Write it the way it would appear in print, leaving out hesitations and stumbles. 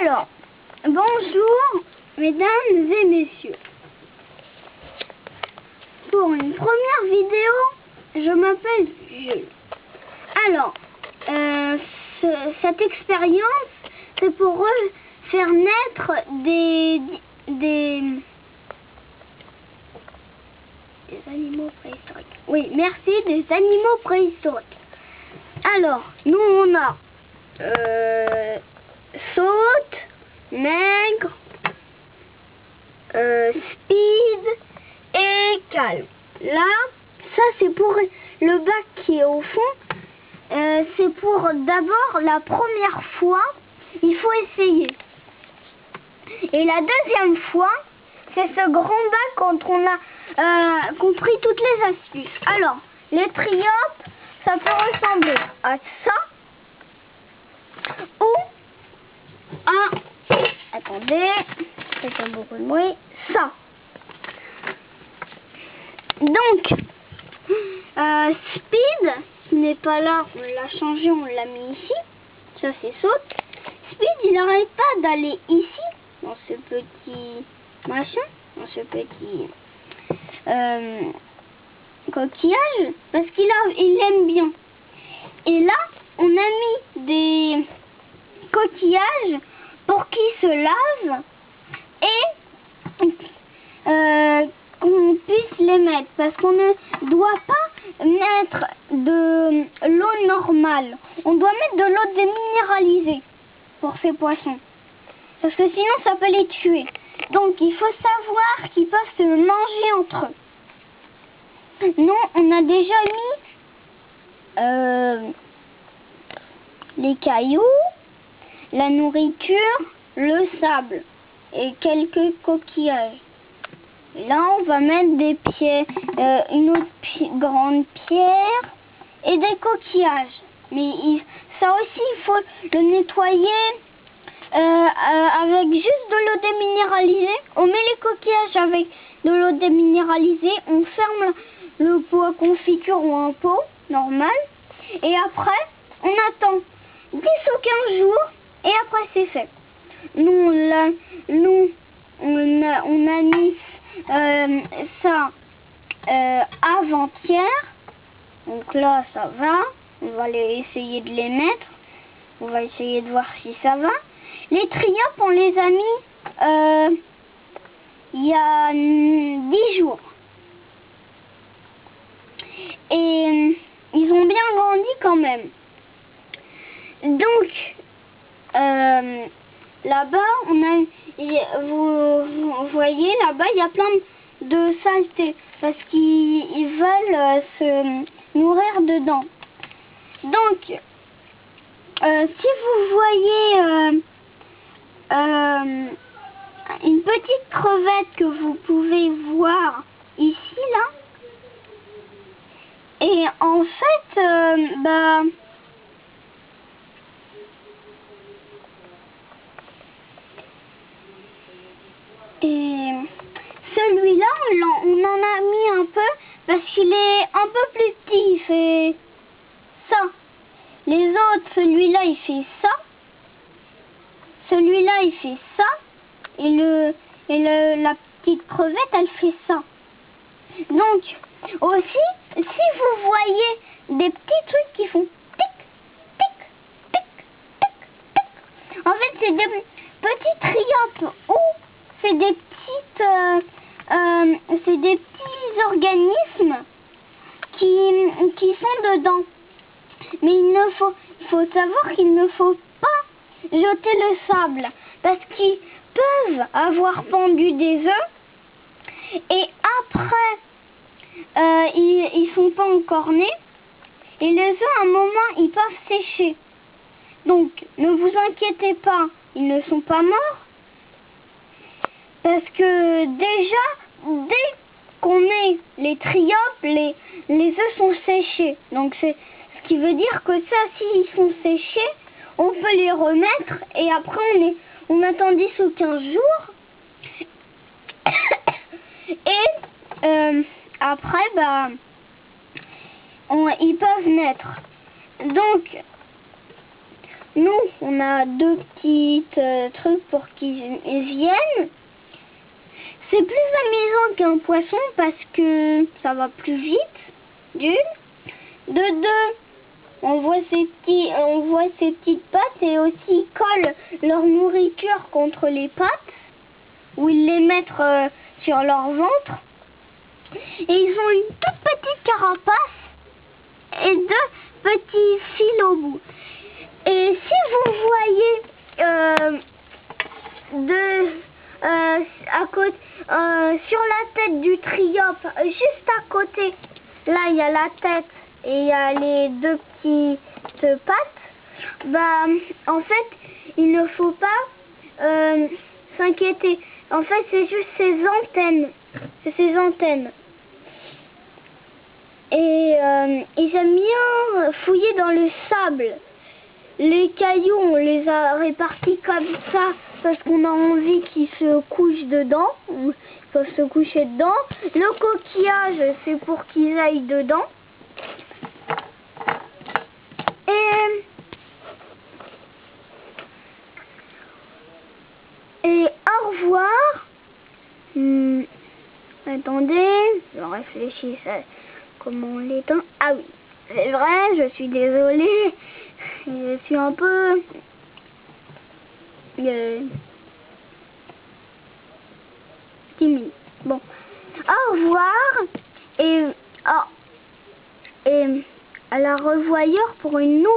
Alors, bonjour, mesdames et messieurs. Pour une première vidéo, je m'appelle Jules. Alors, cette expérience, c'est pour faire naître des animaux préhistoriques. Oui, merci, des animaux préhistoriques. Alors, nous on a Saute, Nègre, Speed et Calme. Là, ça c'est pour le bac qui est au fond. C'est pour d'abord la première fois, il faut essayer. Et la deuxième fois, c'est ce grand bac quand on a compris toutes les astuces. Alors, les triopes, ça peut ressembler à ça ou à, attendez, ça fait beaucoup de bruit, ça. Donc, Speed, qui n'est pas là, on l'a changé, on l'a mis ici. Ça c'est Saute. Speed, il n'arrête pas d'aller ici, dans ce petit machin, dans ce petit coquillage, parce il aime bien. Et là, on a mis des coquillages pour qu'il se lave et qu'on puisse les mettre, parce qu'on ne doit pas mettre de l'eau normale, on doit mettre de l'eau déminéralisée pour ces poissons, parce que sinon ça peut les tuer. Donc il faut savoir qu'ils peuvent se manger entre eux. Non, on a déjà mis les cailloux, la nourriture, le sable et quelques coquillages. Et là, on va mettre des pierres, une autre grande pierre et des coquillages. Mais ça aussi, il faut le nettoyer avec juste de l'eau déminéralisée. On met les coquillages avec de l'eau déminéralisée, on ferme le pot à confiture ou un pot normal. Et après, on attend 10 ou 15 jours et après c'est fait. Nous, on a mis ça avant-hier. Donc là, ça va. On va essayer de les mettre. On va essayer de voir si ça va. Les triopes, on les a mis il y a 10 jours. Et ils ont bien grandi quand même. Donc, là-bas, vous voyez, là-bas, il y a plein de saleté parce qu'ils veulent se nourrir dedans. Donc, si vous voyez une petite crevette que vous pouvez voir ici, là, et en fait, et celui-là, on en a mis un peu parce qu'il est un peu plus petit, il fait ça. Les autres, celui-là, il fait ça. Celui-là, il fait ça. Et la petite crevette, elle fait ça. Donc, aussi, si vous voyez des petits trucs qui font tic, tic, tic, tic, tic, en fait, c'est des petits triopes ou c'est des petits organismes qui sont dedans. Mais il faut savoir qu'il ne faut pas jeter le sable parce qu'ils peuvent avoir pondu des œufs et après ils sont pas encore nés et les œufs à un moment ils peuvent sécher. Donc ne vous inquiétez pas, ils ne sont pas morts parce que déjà dès qu'on met les triopes, les œufs sont séchés. Donc c'est ce qui veut dire que ça, s'ils sont séchés, on peut les remettre et après on attend 10 ou 15 jours. Et après, ils peuvent naître. Donc, nous, on a deux petites trucs pour qu'ils viennent. C'est plus amusant qu'un poisson parce que ça va plus vite, d'une. De deux, on voit ces petites pattes et aussi ils collent leur nourriture contre les pattes ou ils les mettent sur leur ventre. Et ils ont une toute petite carapace et deux petits fils au bout. Et si vous voyez à côté, sur la tête du triomphe, juste à côté, là il y a la tête et il y a les deux petites pattes, bah en fait il ne faut pas s'inquiéter. En fait c'est juste ses antennes. C'est ses antennes. Et ils aiment bien fouiller dans le sable. Les cailloux, on les a répartis comme ça parce qu'on a envie qu'ils se couchent dedans, ou ils peuvent se coucher dedans. Le coquillage, c'est pour qu'ils aillent dedans. Et au revoir. Attendez, je réfléchis à comment on l'éteint. Ah oui, c'est vrai, je suis désolée. Je suis un peu timide. Bon, au revoir et à la revoyure pour une nouvelle.